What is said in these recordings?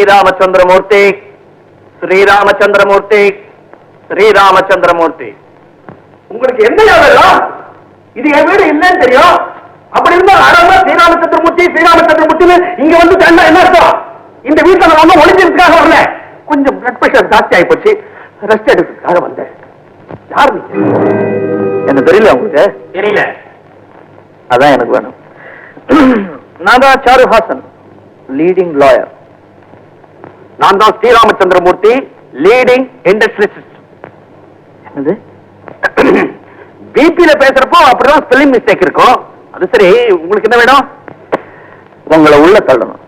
ஸ்ரீராமச்சந்திரமூர்த்தி, ஸ்ரீராமச்சந்திரமூர்த்தி, ஸ்ரீராமச்சந்திரமூர்த்தி. உங்களுக்கு என்ன வேணும்? இது என் வீடு இல்லைன்னு தெரியும். அப்படி இருந்தா அடங்க ஸ்ரீராமச்சந்திரமூர்த்தி ஸ்ரீராமச்சந்திரமூர்த்தின்னு இங்க வந்து தண்டா என்ன அர்த்தம்? இந்த வீட்டில் நான் ஒன்றும் ஒளிஞ்சிருக்காக வரல. கொஞ்சம் பிளட் பிரஷர் ஜாஸ்தி ஆகி போச்சு, ரெஸ்ட் எடுக்கிறதுக்காக வந்தேன். யார் நீங்க? என்ன தெரியல உங்களுக்கு? தெரியல. அதான் எனக்கு வேணும். நான் தான் சாருஹாசன், லீடிங் லாயர். நான் தான் ஸ்ரீராமச்சந்திரமூர்த்தி, லீடிங் இண்டஸ்ட்ரியலிஸ்ட். என்னது? பிபில பேசுறப்போ அப்படிதான் ஸ்பெல்லிங் மிஸ்டேக் இருக்கும். அது சரி, உங்களுக்கு என்ன வேணும்? உங்களை உள்ள தள்ளணும்.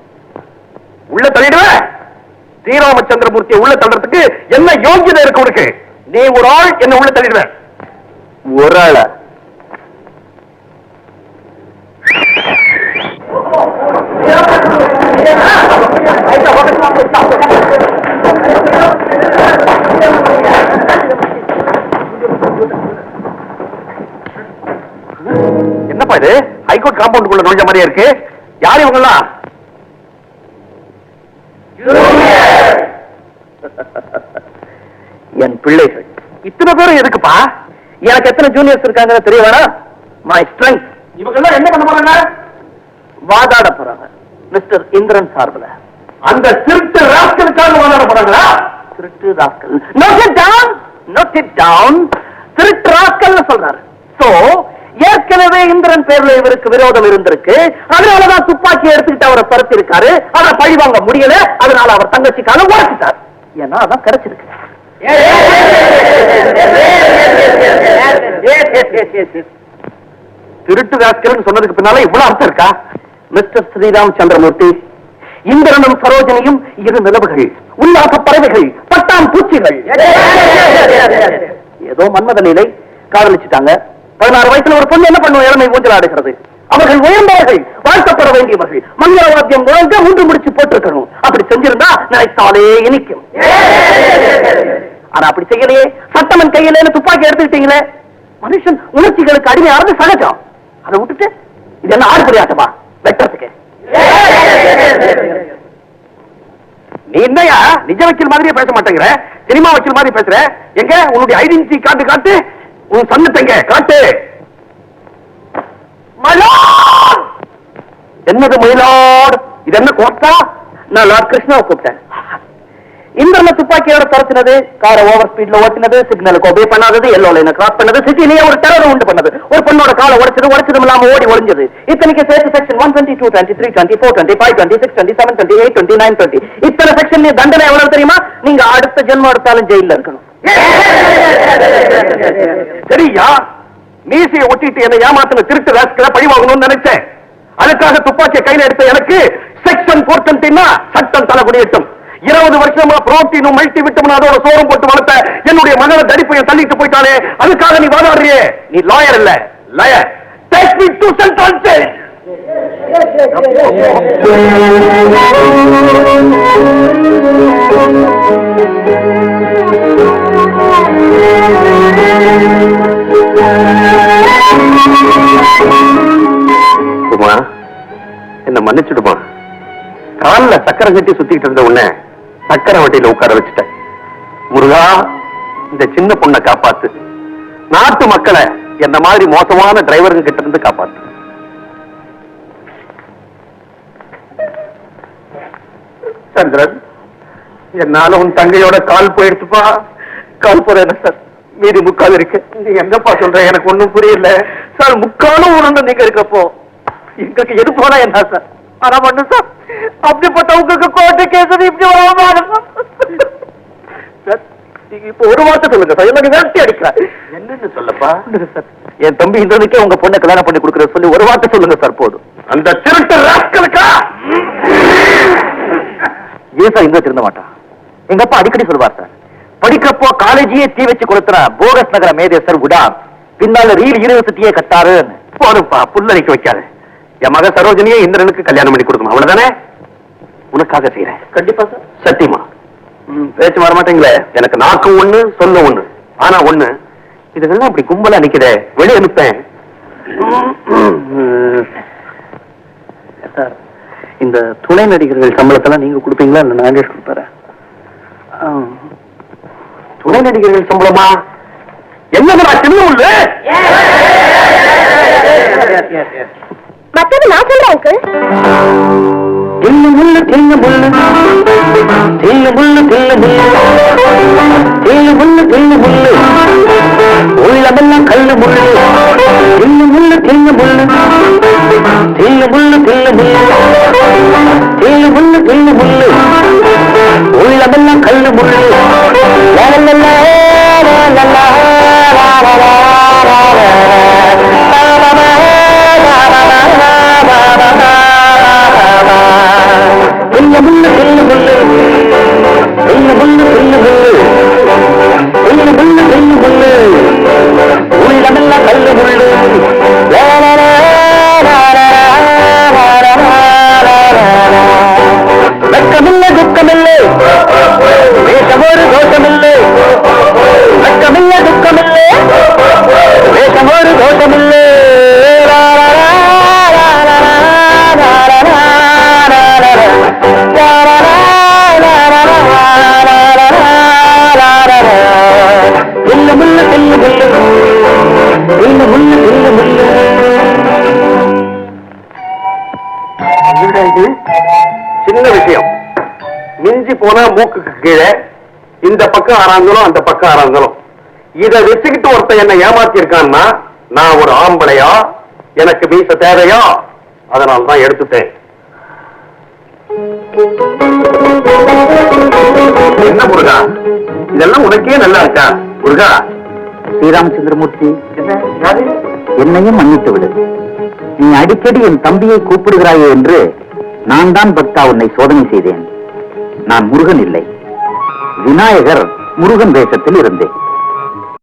உள்ள தள்ளிடுவேன்? ஸ்ரீராமச்சந்திரமூர்த்தியை உள்ள தள்ளுறதுக்கு என்ன யோகியதை இருக்கு உனக்கு? நீ ஒரு ஆள் என்ன உள்ள தள்ளிடுவேன். ஒரு ஆள என்னப்பா இது? ஹைகோர்ட் காம்பவுண்டுக்குள்ள நுழைஞ்ச மாதிரியா இருக்கு. யார் இவங்கெல்லாம்? என் பிள்ளைகள். இத்தனை பேரும் எதுக்குப்பா? எனக்கு எத்தனை ஜூனியர்ஸ் இருக்காங்க தெரிய வேணா? My strength. இவங்கெல்லாம் என்ன பண்ண போறாங்க? வாதாட போறாங்க மிஸ்டர் இந்திரன் சார்பில். அந்த திருட்டு ராஸ்கலுக்காக வாதாட போறாங்களா? திருட்டு rascal. Note it down, note it down. திருட்டு ராஸ்கல் சொல்றாரு. சோ ஏற்கனவே இந்திரன் பேர்ல இவருக்கு விரோதம் இருந்திருக்கு. அதனாலதான் துப்பாக்கி எடுத்துக்கிட்டு அவரை பருத்தி இருக்காரு. அவரை பழி வாங்க முடியல. அதனால அவர் தங்கச்சிக்காக உழைச்சிட்டார். ஏன்னா அதான் கிடைச்சிருக்கு. திருட்டு ராஸ்கல் சொன்னதுக்கு பின்னால இவ்வளவு அர்த்தம் இருக்கா? மிஸ்டர் ஸ்ரீராமச்சந்திரமூர்த்தி, இந்திரனும் சரோஜனியும் இரு நிலவுகள், உல்லாச பறவைகள், பட்டாம் பூச்சிகள். ஏதோ மன்மத நிலை காதலிச்சுட்டாங்க. 16 வயசுல ஒரு பொண்ணு என்ன பண்ணுவோம்? இளமை ஊஞ்சல் ஆடுகிறது. அவர்கள் உயர்ந்தவர்கள், வாழ்க்கப்பட வேண்டியவர்கள். மங்கள வாத்தியம் முழங்க மூன்று முடிச்சு போட்டிருக்கணும். அப்படி செஞ்சிருந்தா நினைத்தாலே இனிக்கும். ஆனா அப்படி செய்யலையே. சட்டமன் கையில துப்பாக்கி எடுத்துக்கிட்டீங்களே. மனுஷன் உணர்ச்சிகளுக்கு அடிமையானது சகஜம். அதை விட்டுட்டு இது என்ன ஆடு புரியாட்டமா வெட்டுறதுக்கு? நீ என்னையா நிஜ வக்கீல் மாதிரியே பேச மாட்டேங்கிற? சினிமா வக்கீல் மாதிரி பேசுற. எங்க உன்னுடைய ஐடென்டிட்டி காட்டு காட்டு. உன் சன்னத்தங்க காட்டு. மயிலாட். என்னது மயிலாட்? இது என்ன கோர்ட்டா? நான் லார்ட் கிருஷ்ணாவை கூப்பிட்டேன். இந்திரனை துப்பாக்கியோட துரத்தினது, காரை ஓவர் ஸ்பீட்ல ஓட்டினது, சிக்னலுக்கு ஒபே பண்ணாதது, எல்லோ லைனை கிராஸ் பண்ணது, சிட்டிலேயே ஒரு டெரர் உண்டு பண்ணது, ஒரு பொண்ணோட காலை உடைச்சதும் இல்லாம ஓடி ஒளிஞ்சது. இத்தனைக்கு சேர்த்து செக்ஷன் 122, 23, 24, 25, 26, 27, 28, 29, 30. இத்தனை செக்ஷன் தண்டனை எவ்வளவு தெரியுமா? நீங்க அடுத்த ஜென்மம் எடுத்தாலும் ஜெயில இருக்கணும். சரியா? மீசையை ஒட்டிட்டு என்ன ஏமாத்தின திருட்டு ராஸ்கலை பழி வாங்கணும்னு நினைச்சேன். அதுக்காக துப்பாக்கியை கையில எடுத்த எனக்கு செக்ஷன் 420 சட்டம் தலைகுடியட்டும். 20 வருஷமா புரோட்டீனும் மல்டி விட்டமின் அதோட சோறும் போட்டு வளர்த்த என்னுடைய மகனை தடிப்பையை தள்ளிட்டு போயிட்டானே. அதுக்காக நீ வாதாடுறியே. நீ லாயர் இல்ல, liar. Take me to central jail. குமா, என்ன மன்னிச்சுடுமா. காலில் சக்கரை கட்டி சுத்திக்கிட்டு இருந்த உடனே சக்கரை வண்டியில உட்கார வச்சுட்டேன். முருகா, இந்த சின்ன பொண்ணை காப்பாத்து. நாட்டு மக்களை என்ன மாதிரி மோசமான டிரைவருங்க கிட்ட இருந்து காப்பாத்து. சந்திரன், என்னால உன் தங்கையோட கால் போயிடுச்சுப்பா. கால் போறேன் சார், மீதி முக்கால் இருக்கு. நீங்க என்னப்பா சொல்ற? எனக்கு ஒண்ணும் புரியல சார். முக்காலும் உணர்ந்து நீங்க இருக்கப்போ எங்களுக்கு எது போனா என்ன சார்? ஆனா மட்டும் சார், அப்படிப்பட்ட உங்களுக்கு கோர்ட்டு கேஸ் இப்படி இப்ப ஒரு வார்த்தை சொல்லுங்க சார். எனக்கு வேட்டி அடிக்கிறேன். என்னன்னு சொல்லப்பா சார்? என் தம்பி இந்திரனுக்கே உங்க பொண்ணை கல்யாணம் பண்ணி கொடுக்குற சொல்லி ஒரு வார்த்தை சொல்லுங்க சார், போதும். அந்த திருட்டு ராஸ்கலுக்கா? ஏன் சார் இங்க திருந்த மாட்டான்? எங்க அப்பா அடிக்கடி சொல்லுவார் சார், படிக்கிறப்போ காலேஜையே தீ வச்சு கொடுத்துற போகஸ் நகர மேதேசர் உடா பின்னால ரீல் யூனிவர்சிட்டியே கட்டாரு. போதும்பா, புல்லரிக்க வைக்காது. என் மக சரோஜனியே இந்திரனுக்கு கல்யாணம் பண்ணி கொடுக்கணும், அவ்வளவுதானே? உனக்காக செய்யறேன். கண்டிப்பா சார். சத்தியமா? பேச்சு வர மாட்டீங்களே. எனக்கு நாக்கு ஒண்ணு, சொல்ல ஒண்ணு. ஆனா ஒண்ணு, இதெல்லாம் அப்படி கும்பலா நிக்குதே, வெளியே அனுப்பேன். இந்த துணை நடிகர்கள் சம்பளத்தெல்லாம் நீங்க கொடுப்பீங்களா இல்ல நாகேஷ் கொடுப்பாரு? துணை நடிகர்கள் சம்பளமா? என்னது சின்ன உள்ள மத்தது நான் சொல்றேன் தில்லு முள்ளு தில்லு முள்ளு தில்லு முள்ளு தில்லு முள்ளு தில்லு முள்ளு தில்லு முள்ளு உள்ளமெல்லாம் கல்லு முள்ளு தில்லு முள்ளு தில்லு முள்ளு தில்லு முள்ளு தில்லு முள்ளு தில்லு முள்ளு தில்லு முள்ளு உள்ளமெல்லாம் கல்லு முள்ளு வெக்கமில்லை துக்கமில்லை வேஷமோரு தோஷமில்லை வெக்கமில்லை துக்கமில்லை வேஷமோரு தோஷமில்லை தில்லு முள்ளு தில்லு முள்ளு தில்லு முள்ளு தில்லு முள்ளு. சின்ன விஷயம், மிஞ்சி போனா மூக்குக்கு கீழே இந்த பக்கம் ஆறாங்களும் அந்த பக்கம் ஆறாங்களும். இதை வச்சுக்கிட்டு ஒருத்தன் என்ன ஏமாத்தி இருக்கான்னா நான் ஒரு ஆம்பளையா, எனக்கு மீச தேவையா, அதனால தான் எடுத்துட்டேன். என்ன முருகா, இதெல்லாம் உனக்கே நல்லா இருக்கா? முருகா, ஸ்ரீராமச்சந்திரமூர்த்தி, என்னையும் மன்னித்து விடு. நீ அடிக்கடி என் தம்பியை கூப்பிடுகிறாயே என்று நான் தான் பக்தா உன்னை சோதனை செய்தேன். நான் முருகன் இல்லை, விநாயகர் முருகன் வேஷத்தில் இருந்தேன்.